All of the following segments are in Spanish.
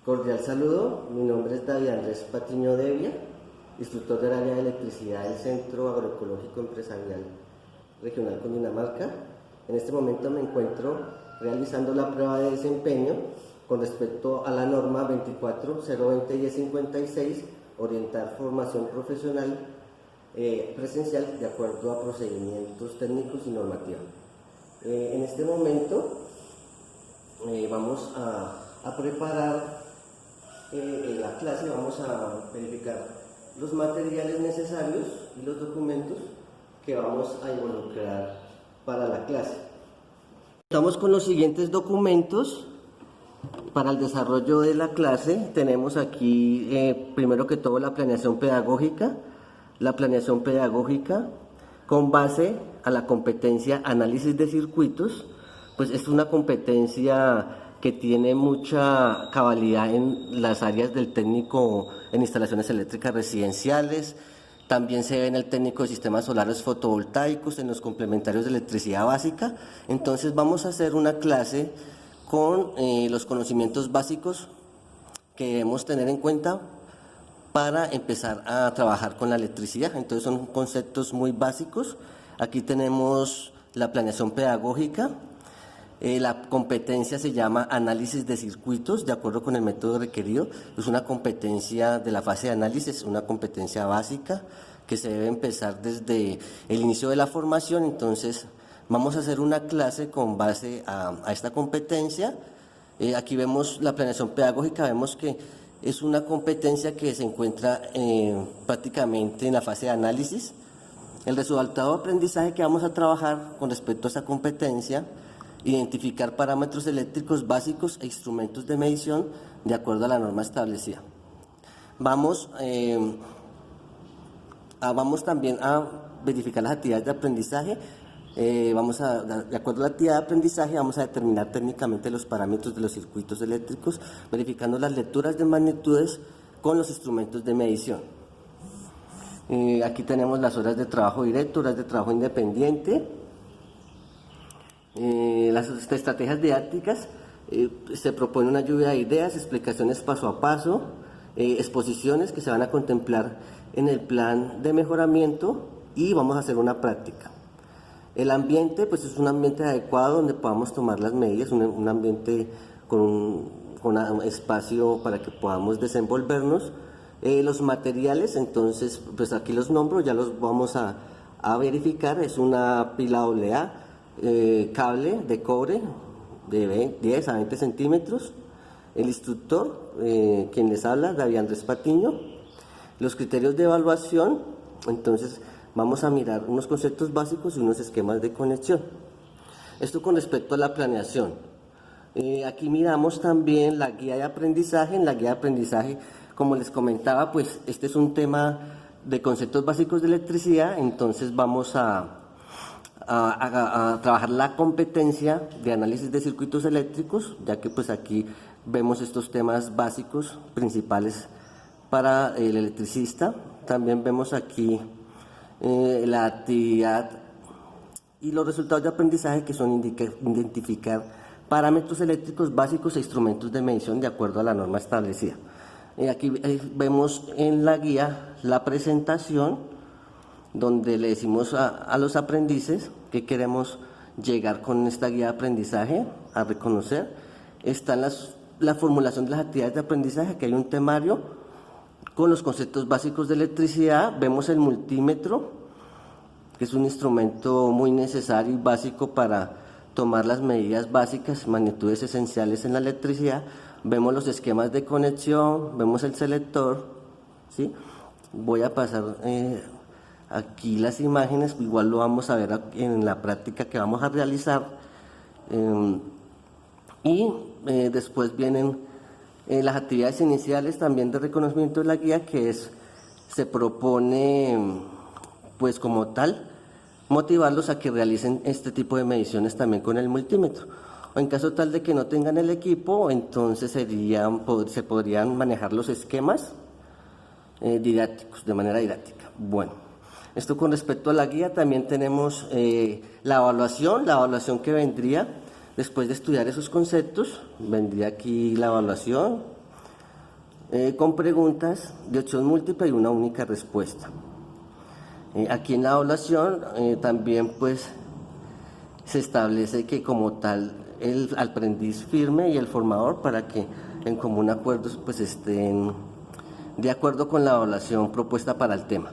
Cordial saludo, mi nombre es David Andrés Patiño Devia, instructor del área de electricidad del Centro Agroecológico Empresarial Regional Cundinamarca. En este momento me encuentro realizando la prueba de desempeño con respecto a la norma 24020-1056, orientar formación profesional presencial de acuerdo a procedimientos técnicos y normativa. En este momento vamos a preparar la clase, vamos a verificar los materiales necesarios y los documentos que vamos a involucrar para la clase. Estamos con los siguientes documentos para el desarrollo de la clase. Tenemos aquí primero que todo la planeación pedagógica. La planeación pedagógica con base a la competencia análisis de circuitos, pues es una competencia que tiene mucha cabalidad en las áreas del técnico en instalaciones eléctricas residenciales, también se ve en el técnico de sistemas solares fotovoltaicos, en los complementarios de electricidad básica. Entonces vamos a hacer una clase con los conocimientos básicos que debemos tener en cuenta para empezar a trabajar con la electricidad. Entonces son conceptos muy básicos. Aquí tenemos la planeación pedagógica. La competencia se llama análisis de circuitos de acuerdo con el método requerido. Es una competencia de la fase de análisis, una competencia básica que se debe empezar desde el inicio de la formación. Entonces vamos a hacer una clase con base a esta competencia. Aquí vemos la planeación pedagógica, vemos que es una competencia que se encuentra prácticamente en la fase de análisis. El resultado de aprendizaje que vamos a trabajar con respecto a esta competencia: identificar parámetros eléctricos básicos e instrumentos de medición de acuerdo a la norma establecida. Vamos también a verificar las actividades de aprendizaje. De acuerdo a la actividad de aprendizaje, vamos a determinar técnicamente los parámetros de los circuitos eléctricos, verificando las lecturas de magnitudes con los instrumentos de medición. Aquí tenemos las horas de trabajo directo, horas de trabajo independiente. Las estrategias didácticas, se propone una lluvia de ideas, explicaciones paso a paso, exposiciones que se van a contemplar en el plan de mejoramiento y vamos a hacer una práctica. El ambiente, pues es un ambiente adecuado donde podamos tomar las medidas, un ambiente con un espacio para que podamos desenvolvernos. Los materiales, entonces, pues aquí los nombro, ya los vamos a verificar. Es una pila AA, cable de cobre de 10 a 20 centímetros, el instructor, quien les habla, David Andrés Patiño. Los criterios de evaluación, entonces vamos a mirar unos conceptos básicos y unos esquemas de conexión. Esto con respecto a la planeación. Aquí miramos también la guía de aprendizaje. En la guía de aprendizaje, como les comentaba, pues este es un tema de conceptos básicos de electricidad, entonces vamos a trabajar la competencia de análisis de circuitos eléctricos, ya que pues aquí vemos estos temas básicos principales para el electricista. También vemos aquí la actividad y los resultados de aprendizaje, que son identificar parámetros eléctricos básicos e instrumentos de medición de acuerdo a la norma establecida. Aquí vemos en la guía la presentación, donde le decimos a los aprendices que queremos llegar con esta guía de aprendizaje a reconocer. Está la formulación de las actividades de aprendizaje, que hay un temario con los conceptos básicos de electricidad. Vemos el multímetro, que es un instrumento muy necesario y básico para tomar las medidas básicas, magnitudes esenciales en la electricidad. Vemos los esquemas de conexión, vemos el selector, ¿sí? Voy a pasar aquí las imágenes, igual lo vamos a ver en la práctica que vamos a realizar. Después vienen las actividades iniciales también de reconocimiento de la guía, que se propone, pues como tal, motivarlos a que realicen este tipo de mediciones también con el multímetro. O en caso tal de que no tengan el equipo, entonces se podrían manejar los esquemas didácticos, de manera didáctica. Bueno, esto con respecto a la guía. También tenemos la evaluación que vendría después de estudiar esos conceptos. Vendría aquí la evaluación, con preguntas de opción múltiple y una única respuesta. Aquí en la evaluación también pues se establece que como tal el aprendiz firme y el formador para que en común acuerdo pues estén de acuerdo con la evaluación propuesta para el tema.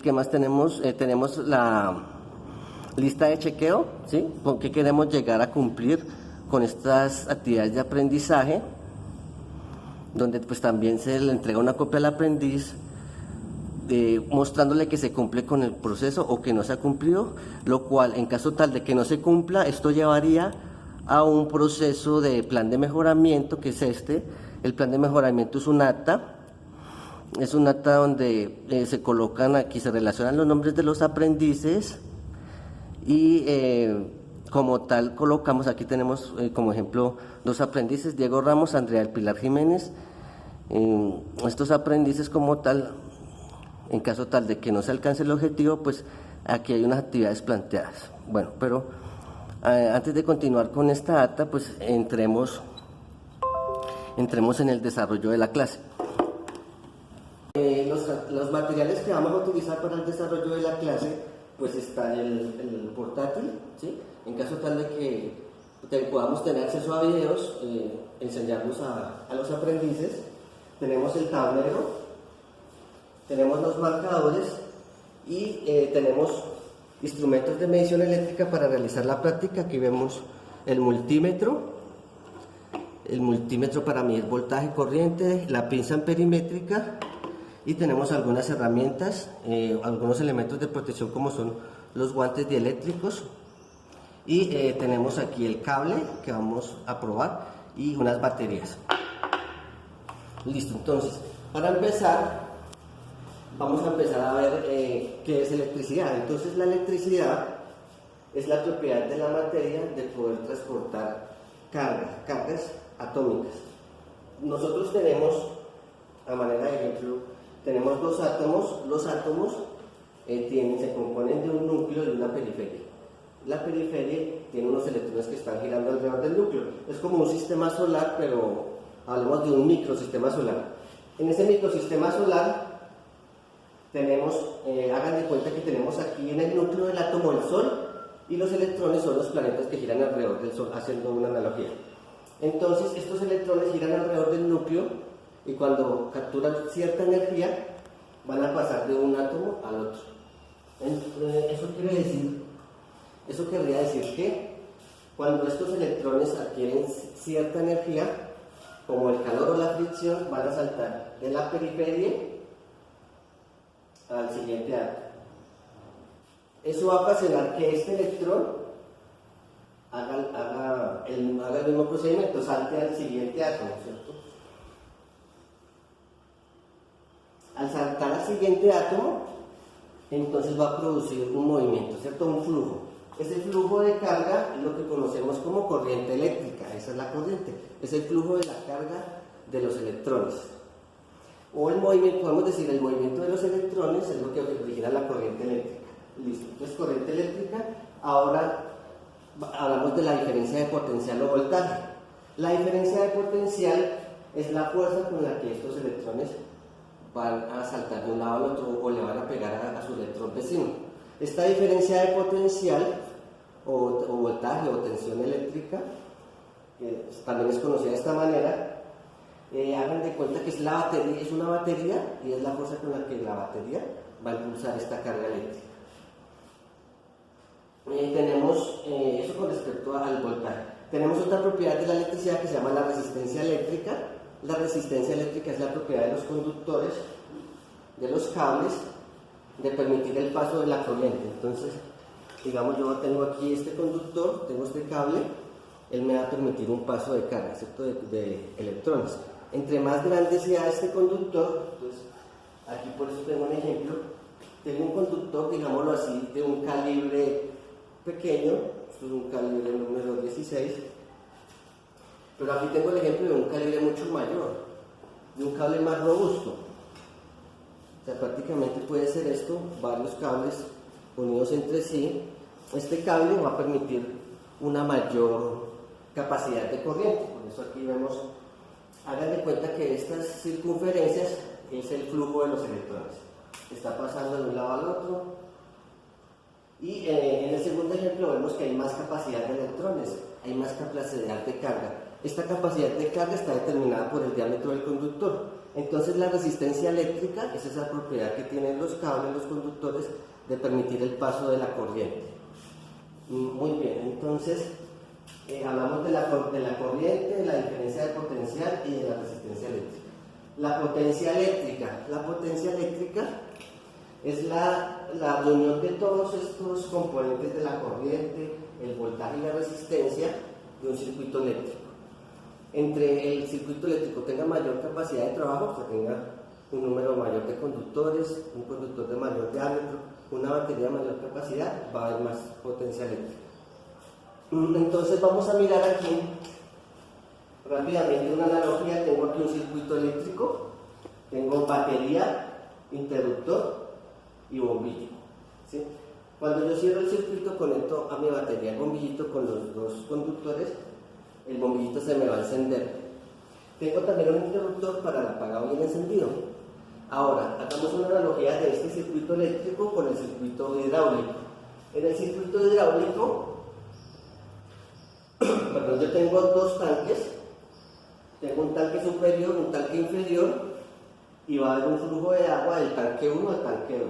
¿Qué más tenemos? Tenemos la lista de chequeo, ¿sí? ¿Con qué queremos llegar a cumplir con estas actividades de aprendizaje? Donde pues también se le entrega una copia al aprendiz mostrándole que se cumple con el proceso o que no se ha cumplido, lo cual en caso tal de que no se cumpla, esto llevaría a un proceso de plan de mejoramiento, que es este. El plan de mejoramiento es un acta donde se colocan aquí, se relacionan los nombres de los aprendices y como tal colocamos, aquí tenemos como ejemplo dos aprendices, Diego Ramos, Andrea del Pilar Jiménez. Estos aprendices como tal, en caso tal de que no se alcance el objetivo, pues aquí hay unas actividades planteadas. Bueno, pero antes de continuar con esta acta, pues entremos en el desarrollo de la clase. Los materiales que vamos a utilizar para el desarrollo de la clase, pues está el portátil, ¿sí? En caso tal de que podamos tener acceso a videos, enseñarlos a los aprendices. Tenemos el tablero, tenemos los marcadores y tenemos instrumentos de medición eléctrica para realizar la práctica. Aquí vemos el multímetro para medir voltaje, corriente, la pinza amperimétrica, y tenemos algunas herramientas, algunos elementos de protección como son los guantes dieléctricos, y tenemos aquí el cable que vamos a probar y unas baterías. Listo, entonces para empezar vamos a empezar a ver qué es electricidad. Entonces la electricidad es la propiedad de la materia de poder transportar cargas atómicas. Nosotros tenemos, a manera de ejemplo, tenemos dos átomos. Los átomos se componen de un núcleo y una periferia. La periferia tiene unos electrones que están girando alrededor del núcleo. Es como un sistema solar, pero hablemos de un microsistema solar. En ese microsistema solar tenemos, hagan de cuenta que tenemos aquí en el núcleo del átomo el Sol, y los electrones son los planetas que giran alrededor del Sol, haciendo una analogía. Entonces estos electrones giran alrededor del núcleo y cuando capturan cierta energía van a pasar de un átomo al otro. Eso querría decir que cuando estos electrones adquieren cierta energía, como el calor o la fricción, van a saltar de la periferia al siguiente átomo. Eso va a ocasionar que este electrón haga el mismo procedimiento, salte al siguiente átomo, ¿cierto? Al saltar al siguiente átomo, entonces va a producir un movimiento, ¿cierto? Un flujo. Ese flujo de carga es lo que conocemos como corriente eléctrica. Esa es la corriente, es el flujo de la carga de los electrones. O el movimiento, podemos decir, el movimiento de los electrones es lo que origina la corriente eléctrica. Listo, entonces corriente eléctrica. Ahora hablamos de la diferencia de potencial o voltaje. La diferencia de potencial es la fuerza con la que estos electrones van a saltar de un lado al otro o le van a pegar a su electrón vecino. Esta diferencia de potencial o voltaje o tensión eléctrica, también es conocida de esta manera, hagan de cuenta que es una batería y es la fuerza con la que la batería va a impulsar esta carga eléctrica. Tenemos eso con respecto al voltaje. Tenemos otra propiedad de la electricidad que se llama la resistencia eléctrica. La resistencia eléctrica es la propiedad de los conductores, de los cables, de permitir el paso de la corriente. Entonces, digamos, yo tengo aquí este conductor, tengo este cable, él me va a permitir un paso de carga, ¿cierto? De electrones. Entre más grande sea este conductor, pues aquí por eso tengo un ejemplo, tengo un conductor, digámoslo así, de un calibre pequeño, esto es un calibre número 16, pero aquí tengo el ejemplo de un calibre mucho mayor, de un cable más robusto. O sea, prácticamente puede ser esto, varios cables unidos entre sí. Este cable va a permitir una mayor capacidad de corriente, por eso aquí vemos Hagan de cuenta que estas circunferencias es el flujo de los electrones. Está pasando de un lado al otro. Y en el segundo ejemplo vemos que hay más capacidad de electrones, hay más capacidad de carga. Esta capacidad de carga está determinada por el diámetro del conductor. Entonces la resistencia eléctrica es esa propiedad que tienen los cables, los conductores, de permitir el paso de la corriente. Muy bien, entonces hablamos de la corriente, de la diferencia de potencial y de la resistencia eléctrica. La potencia eléctrica es la reunión de todos estos componentes de la corriente, el voltaje y la resistencia de un circuito eléctrico. Entre el circuito eléctrico tenga mayor capacidad de trabajo, que tenga un número mayor de conductores, un conductor de mayor diámetro, una batería de mayor capacidad, va a haber más potencia eléctrica. Entonces vamos a mirar aquí rápidamente una analogía. Tengo aquí un circuito eléctrico, tengo batería, interruptor y bombillo, ¿sí? Cuando yo cierro el circuito, conecto a mi batería el bombillito con los dos conductores, el bombillito se me va a encender. Tengo también un interruptor para el apagado y el encendido. Ahora, hagamos una analogía de este circuito eléctrico con el circuito hidráulico. En el circuito hidráulico, perdón, yo tengo dos tanques. Tengo un tanque superior, un tanque inferior, y va a haber un flujo de agua del tanque 1 al tanque 2.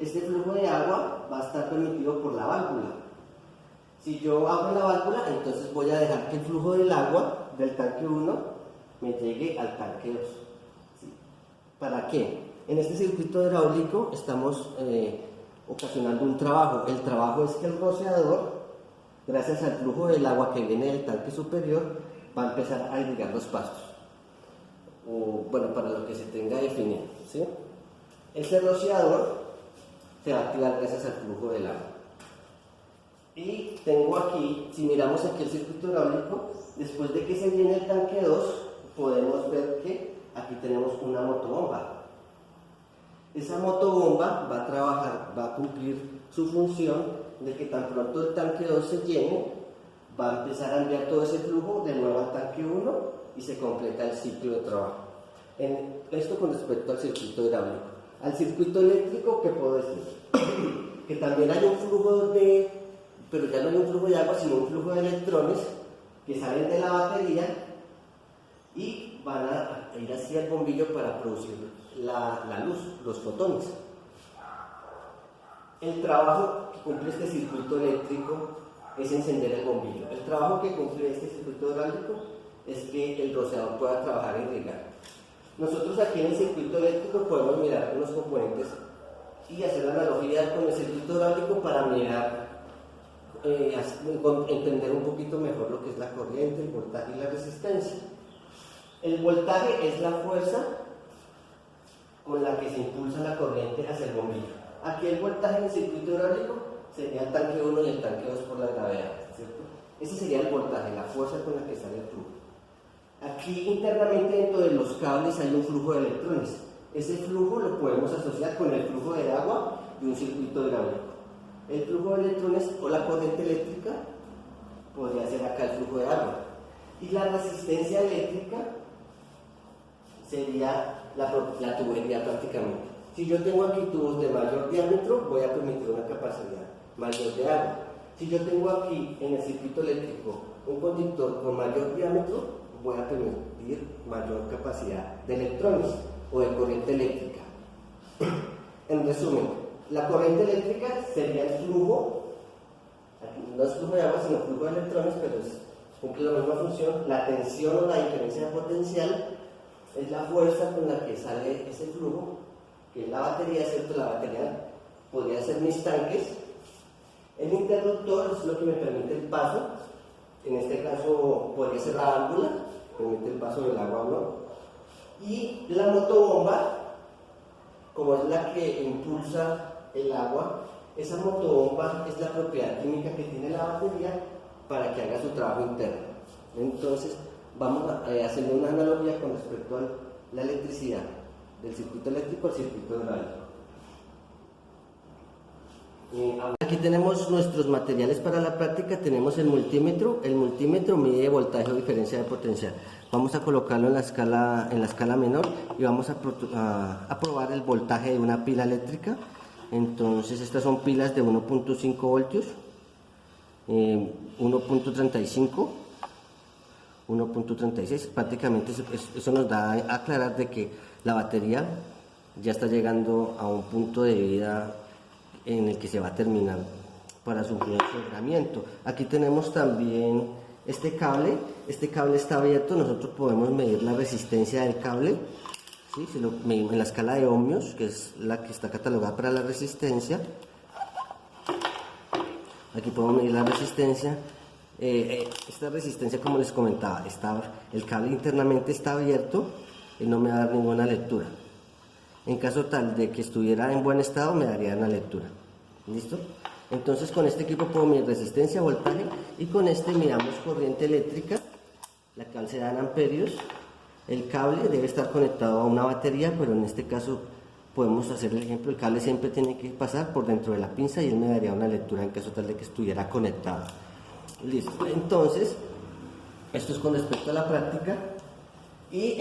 Este flujo de agua va a estar permitido por la válvula. Si yo abro la válvula, entonces voy a dejar que el flujo del agua del tanque 1 me llegue al tanque 2. ¿Sí? ¿Para qué? En este circuito hidráulico estamos ocasionando un trabajo. El trabajo es que el rociador, gracias al flujo del agua que viene del tanque superior, va a empezar a irrigar los pastos. O, bueno, para lo que se tenga definido, ¿sí? Ese rociador se va a activar gracias al flujo del agua. Y tengo aquí, si miramos aquí el circuito hidráulico, después de que se llene el tanque 2, podemos ver que aquí tenemos una motobomba. Esa motobomba va a trabajar, va a cumplir su función de que tan pronto el tanque 2 se llene, va a empezar a enviar todo ese flujo de nuevo al tanque 1 y se completa el ciclo de trabajo. Esto con respecto al circuito hidráulico. Al circuito eléctrico, ¿qué puedo decir? Que también hay un flujo pero ya no hay un flujo de agua, sino un flujo de electrones que salen de la batería y van a ir hacia el bombillo para producir la luz, los fotones. El trabajo que cumple este circuito eléctrico es encender el bombillo. El trabajo que cumple este circuito hidráulico es que el rociador pueda trabajar y irrigar. Nosotros aquí en el circuito eléctrico podemos mirar unos componentes y hacer la analogía con el circuito hidráulico para mirar, entender un poquito mejor lo que es la corriente, el voltaje y la resistencia. El voltaje es la fuerza con la que se impulsa la corriente hacia el bombillo. Aquí el voltaje en el circuito hidráulico sería el tanque 1 y el tanque 2 por la gravedad, ¿cierto? Ese sería el voltaje, la fuerza con la que sale el flujo. Aquí internamente dentro de los cables hay un flujo de electrones. Ese flujo lo podemos asociar con el flujo de agua de un circuito hidráulico. El flujo de electrones o la corriente eléctrica podría ser acá el flujo de agua. Y la resistencia eléctrica sería la tubería prácticamente. Si yo tengo aquí tubos de mayor diámetro, voy a permitir una capacidad mayor de agua. Si yo tengo aquí en el circuito eléctrico un conductor con mayor diámetro, voy a permitir mayor capacidad de electrones o de corriente eléctrica. En resumen, la corriente eléctrica sería el flujo, no es flujo de agua sino flujo de electrones, pero cumple la misma función. La tensión o la diferencia de potencial es la fuerza con la que sale ese flujo, que es la batería, ¿cierto? La batería podría ser mis tanques. El interruptor es lo que me permite el paso. En este caso podría ser la válvula, permite el paso del agua o no. Y la motobomba, como es la que impulsa el agua, esa motobomba es la propiedad química que tiene la batería para que haga su trabajo interno. Entonces, vamos a hacer una analogía con respecto a la electricidad, del circuito eléctrico al circuito hidráulico. Aquí tenemos nuestros materiales para la práctica, tenemos el multímetro mide voltaje o diferencia de potencial. Vamos a colocarlo en la escala menor y vamos a probar el voltaje de una pila eléctrica. Entonces estas son pilas de 1.5 voltios, 1.35, 1.36, prácticamente eso nos da a aclarar de que la batería ya está llegando a un punto de vida en el que se va a terminar para su funcionamiento. Aquí tenemos también este cable está abierto, nosotros podemos medir la resistencia del cable, ¿sí? Si lo medimos en la escala de ohmios, que es la que está catalogada para la resistencia. Aquí podemos medir la resistencia. Esta resistencia, como les comentaba, el cable internamente está abierto y no me va a dar ninguna lectura. En caso tal de que estuviera en buen estado, me daría una lectura. ¿Listo? Entonces con este equipo puedo medir resistencia, voltaje, y con este miramos corriente eléctrica, la cual se da en amperios. El cable debe estar conectado a una batería, pero en este caso podemos hacer el ejemplo, el cable siempre tiene que pasar por dentro de la pinza y él me daría una lectura en caso tal de que estuviera conectado. Listo, entonces esto es con respecto a la práctica. Y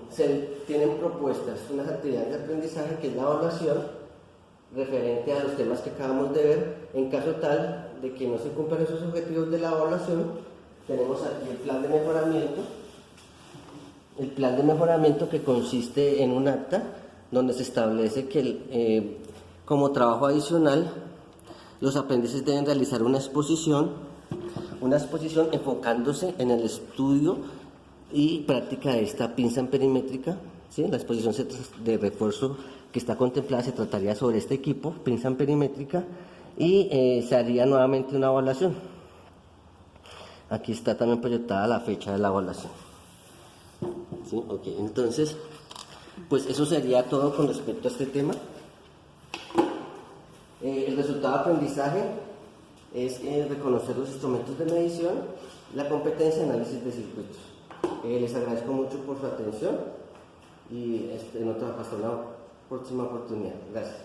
se tienen propuestas unas actividades de aprendizaje, que es la evaluación referente a los temas que acabamos de ver. En caso tal de que no se cumplan esos objetivos de la evaluación, tenemos aquí el plan de mejoramiento que consiste en un acta donde se establece que como trabajo adicional los aprendices deben realizar una exposición enfocándose en el estudio y práctica de esta pinza amperimétrica, ¿sí? La exposición de refuerzo que está contemplada se trataría sobre este equipo, pinza amperimétrica, y se haría nuevamente una evaluación. Aquí está también proyectada la fecha de la evaluación. ¿Sí? Okay. Entonces, pues eso sería todo con respecto a este tema. El resultado de aprendizaje es reconocer los instrumentos de medición, la competencia de análisis de circuitos. Les agradezco mucho por su atención y hasta una próxima oportunidad. Gracias.